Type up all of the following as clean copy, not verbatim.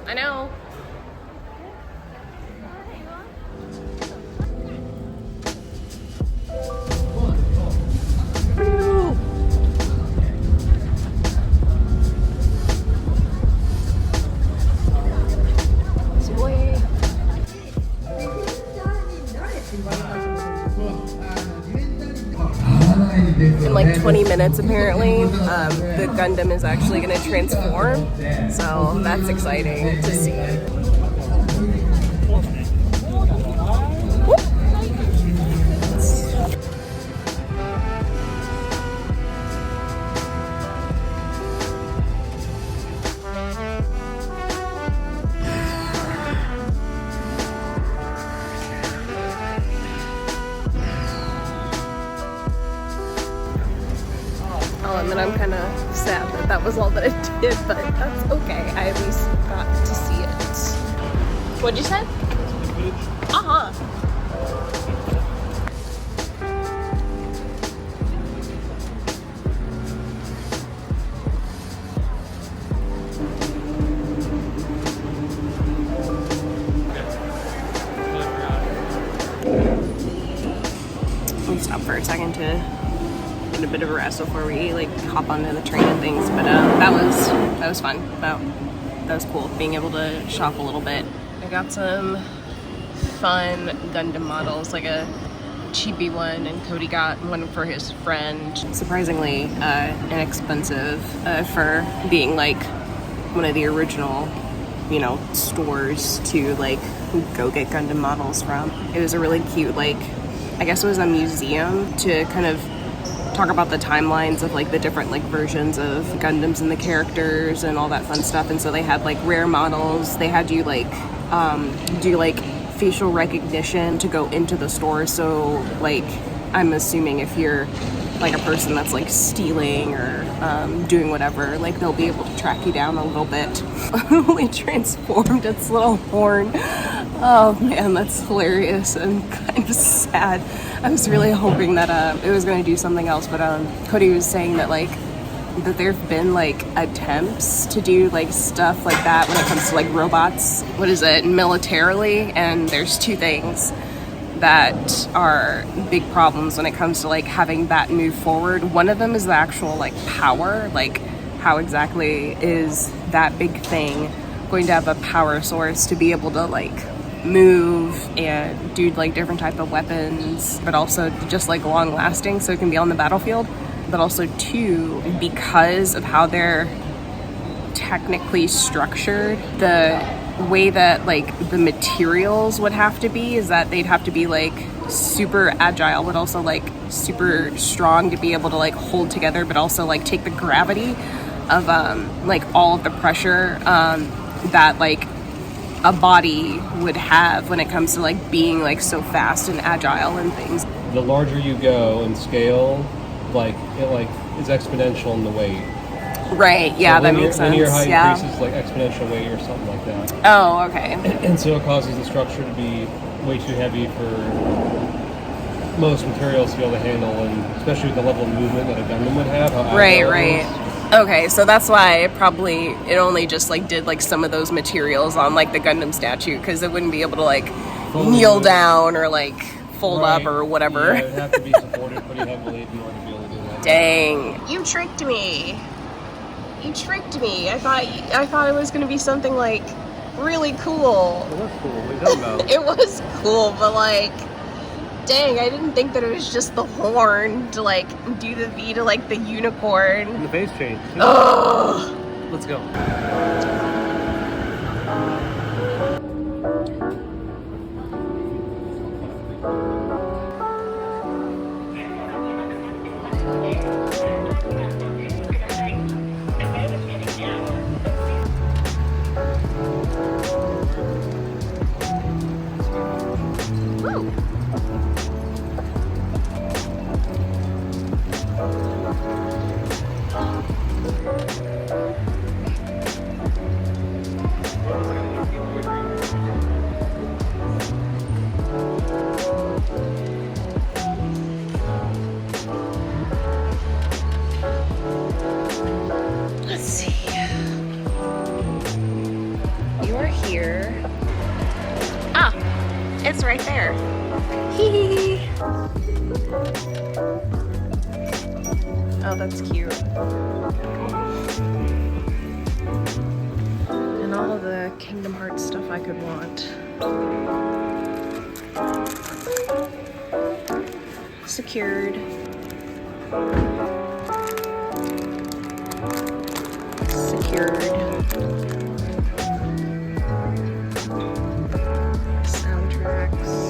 I know. In like 20 minutes apparently, the Gundam is actually going to transform, so that's exciting to see. And then I'm kind of sad that that was all that it did, but that's okay. I at least got to see it. What'd you say? Uh-huh. Let me stop for a second to get a bit of a rest before we like hop onto the train and things, but that was fun. That was cool, being able to shop a little bit. I got some fun Gundam models, like a cheapy one, and Cody got one for his friend. Surprisingly inexpensive for being like one of the original, you know, stores to like go get Gundam models from. It was a really cute, like, I guess it was a museum to kind of talk about the timelines of like the different like versions of Gundams and the characters and all that fun stuff. And so they had like rare models. They had you like do like facial recognition to go into the store. So like I'm assuming if you're like a person that's like stealing or doing whatever, like they'll be able to track you down a little bit. It transformed its little horn. Oh man, that's hilarious and kind of sad. I was really hoping that it was going to do something else, but Cody was saying that like that there've been like attempts to do like stuff like that when it comes to like robots. What is it, militarily? And there's two things that are big problems when it comes to like having that move forward. One of them is the actual like power, like how exactly is that big thing going to have a power source to be able to like move and do like different type of weapons, but also just like long lasting, so it can be on the battlefield. But also too, because of how they're technically structured, the way that like the materials would have to be is that they'd have to be like super agile, but also like super strong to be able to like hold together, but also like take the gravity of like all of the pressure that like a body would have when it comes to like being like so fast and agile and things. The larger you go in scale, like it like is exponential in the weight. Right, yeah, so that makes sense. Linear height increases like exponential weight or something like that. Oh, okay. And so it causes the structure to be way too heavy for most materials to be able to handle, and especially with the level of movement that a Gundam would have. Right. Okay, so that's why it only just like did like some of those materials on like the Gundam statue, because it wouldn't be able to like kneel down or like fold up or whatever. Yeah, it would have to be supported pretty heavily in order to be able to do that. Dang, you tricked me. I thought it was gonna be something like really cool. It was cool. What are you talking about? It was cool, but like, dang, I didn't think that it was just the horn to like do the V to like the unicorn. And the face change. Ugh. Let's go. it's right there. Hee. Oh, that's cute. And all of the Kingdom Hearts stuff I could want. Secured. Secured. Soundtracks.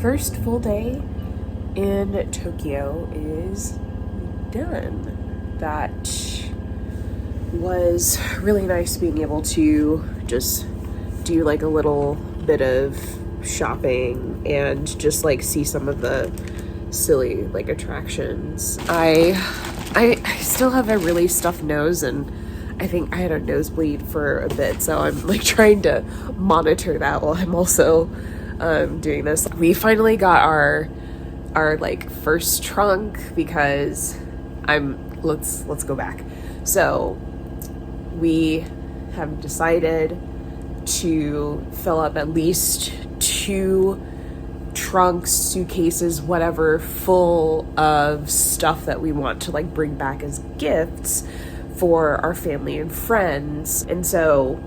First full day in Tokyo is done. That was really nice being able to just do like a little bit of shopping and just like see some of the silly like attractions. I still have a really stuffed nose, and I think I had a nosebleed for a bit, so I'm like trying to monitor that while I'm also doing this. We finally got our like first trunk because let's go back. So we have decided to fill up at least 2 trunks, suitcases, whatever, full of stuff that we want to like bring back as gifts for our family and friends. And so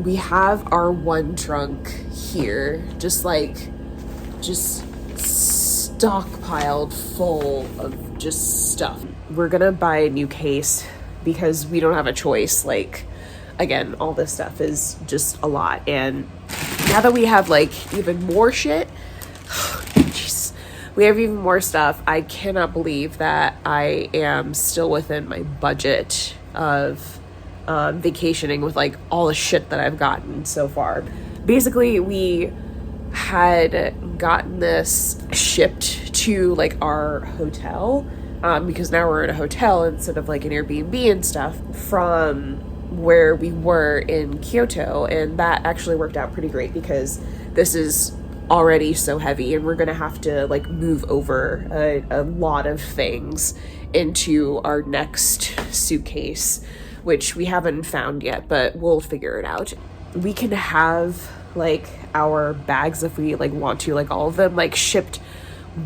we have our one trunk here, just stockpiled full of just stuff. We're gonna buy a new case because we don't have a choice. Like, again, all this stuff is just a lot, and now that we have like even more shit, we have even more stuff. I cannot believe that I am still within my budget of vacationing with like all the shit that I've gotten so far. Basically, we had gotten this shipped to like our hotel because now we're in a hotel instead of like an Airbnb and stuff from where we were in Kyoto, and that actually worked out pretty great because this is already so heavy and we're gonna have to like move over a lot of things into our next suitcase, which we haven't found yet, but we'll figure it out. We can have like our bags if we like want to, like all of them like shipped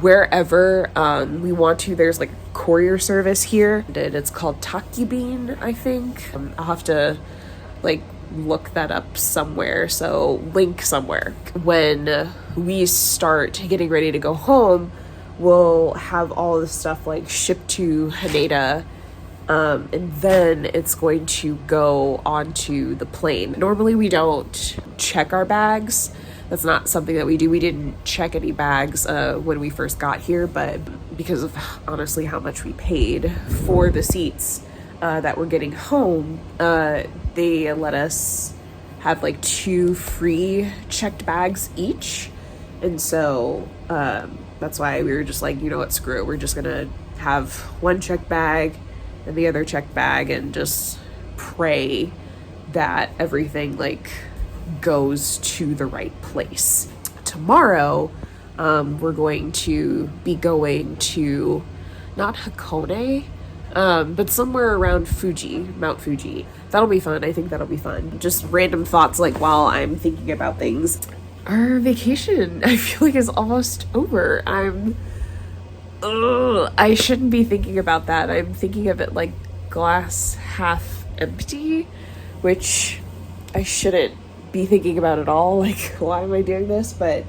wherever we want to. There's like courier service here. It's called Takibin, I think. I'll have to like look that up somewhere, so link somewhere. When we start getting ready to go home, we'll have all the stuff like shipped to Haneda, and then it's going to go onto the plane. Normally we don't check our bags. That's not something that we do. We didn't check any bags when we first got here, but because of honestly how much we paid for the seats that we're getting home, they let us have like 2 free checked bags each. And so that's why we were just like, you know what, screw it. We're just gonna have one checked bag and the other checked bag and just pray that everything like goes to the right place. Tomorrow, we're going to be going to not Hakone, but somewhere around Mount Fuji. That'll be fun. I think that'll be fun. Just random thoughts like while I'm thinking about things. Our vacation, I feel like, is almost over. I shouldn't be thinking about that. I'm thinking of it like glass half empty, which I shouldn't be thinking about at all. Like, why am I doing this? But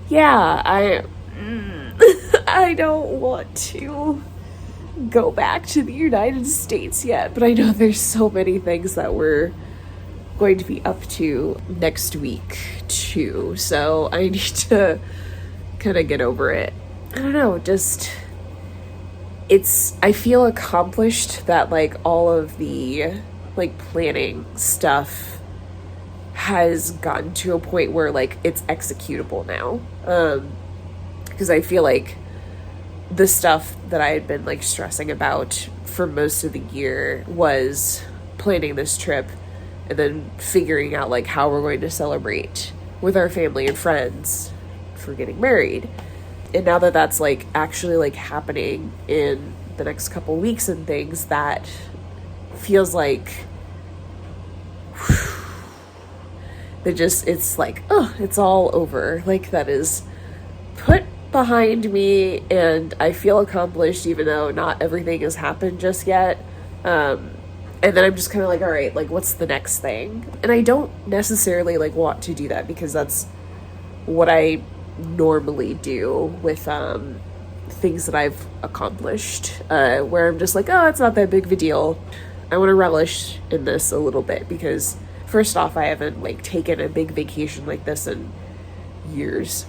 yeah, I don't want to. go back to the United States yet, but I know there's so many things that we're going to be up to next week too, so I need to kind of get over it. I don't know, just I feel accomplished that like all of the like planning stuff has gotten to a point where like it's executable now, because I feel like the stuff that I had been like stressing about for most of the year was planning this trip and then figuring out like how we're going to celebrate with our family and friends for getting married. And now that that's like actually like happening in the next couple weeks and things, that feels like it's like, oh, it's all over. Like that is put behind me and I feel accomplished even though not everything has happened just yet. And then I'm just kind of like, all right, like what's the next thing? And I don't necessarily like want to do that because that's what I normally do with things that I've accomplished, where I'm just like, oh, it's not that big of a deal. I want to relish in this a little bit because first off, I haven't like taken a big vacation like this in years.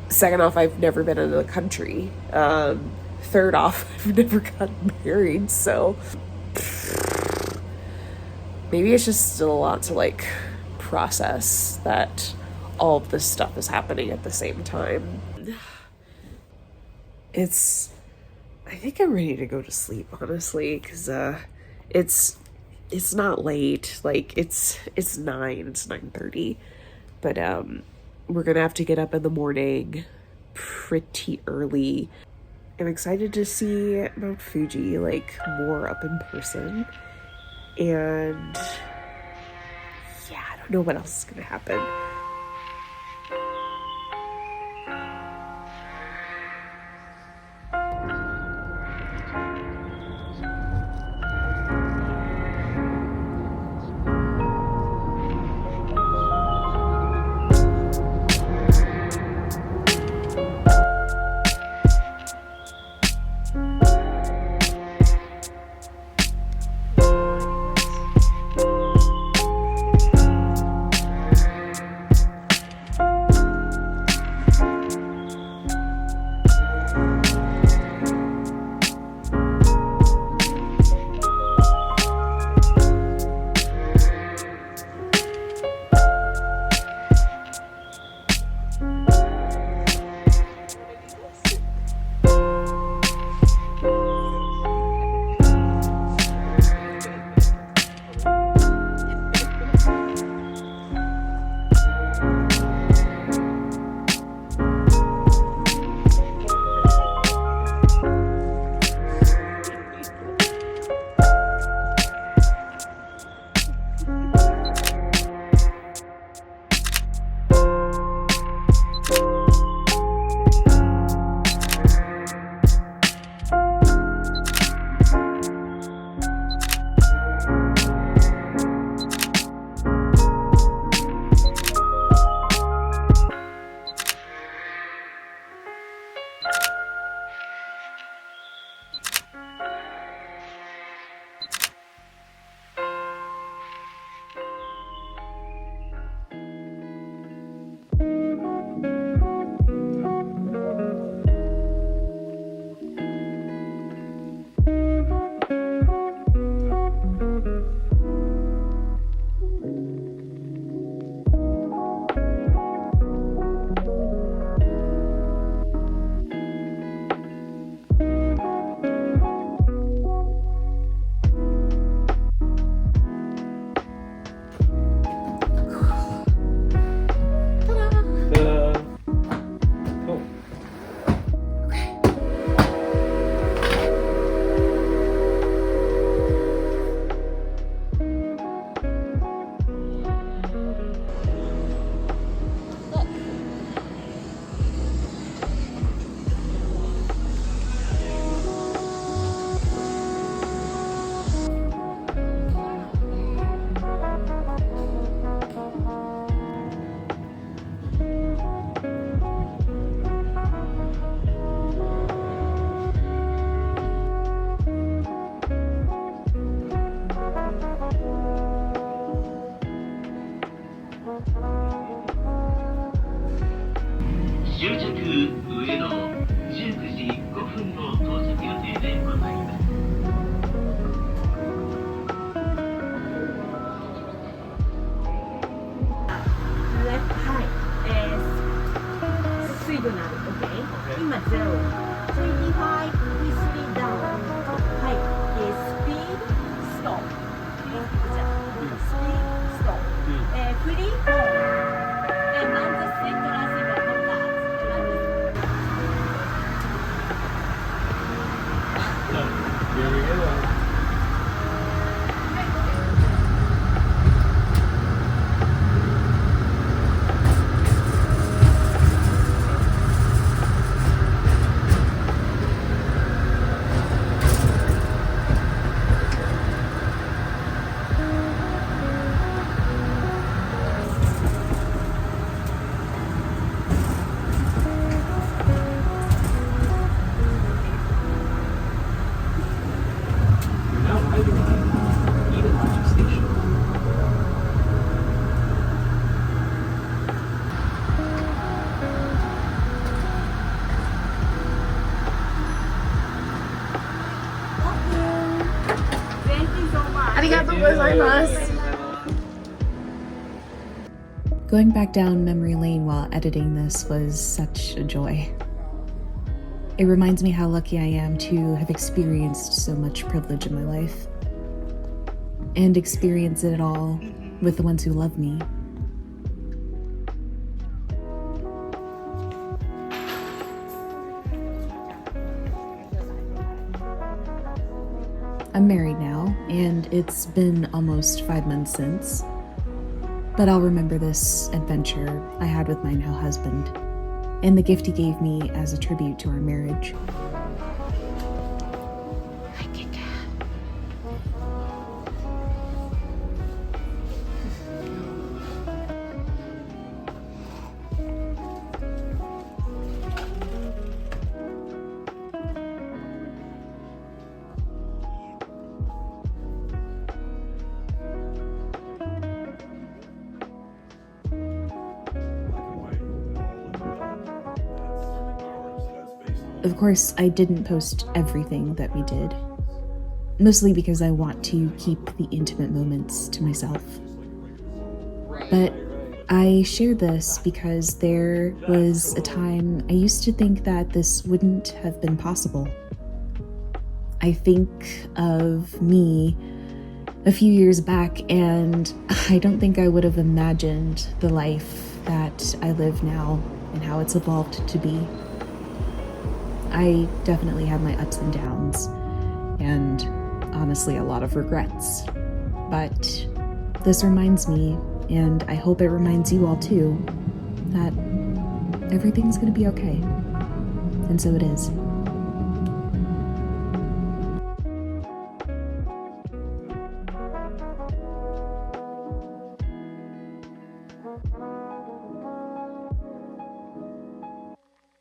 Second off, I've never been in the country. Third off, I've never gotten married, so maybe it's just still a lot to like process that all of this stuff is happening at the same time. I think I'm ready to go to sleep, honestly, because it's not late. Like it's 9:30, but we're gonna have to get up in the morning pretty early. I'm excited to see Mount Fuji like more up in person, and yeah, I don't know what else is gonna happen. 終着上野19時5分の到着予定でございます。Left high is signal, okay? Imma 0. 25 with speed down. High is speed, stop. Speed, stop. Pretty home. And now the center as a contact. Here we go. Thank you so much. Arigatou gozaimasu. Going back down memory lane while editing this was such a joy. It reminds me how lucky I am to have experienced so much privilege in my life. And experience it all with the ones who love me. I'm married now, and it's been almost 5 months since. But I'll remember this adventure I had with my now husband, and the gift he gave me as a tribute to our marriage. Of course, I didn't post everything that we did, mostly because I want to keep the intimate moments to myself. But I share this because there was a time I used to think that this wouldn't have been possible. I think of me a few years back, and I don't think I would have imagined the life that I live now and how it's evolved to be. I definitely had my ups and downs, and honestly a lot of regrets. But this reminds me, and I hope it reminds you all too, that everything's gonna be okay. And so it is.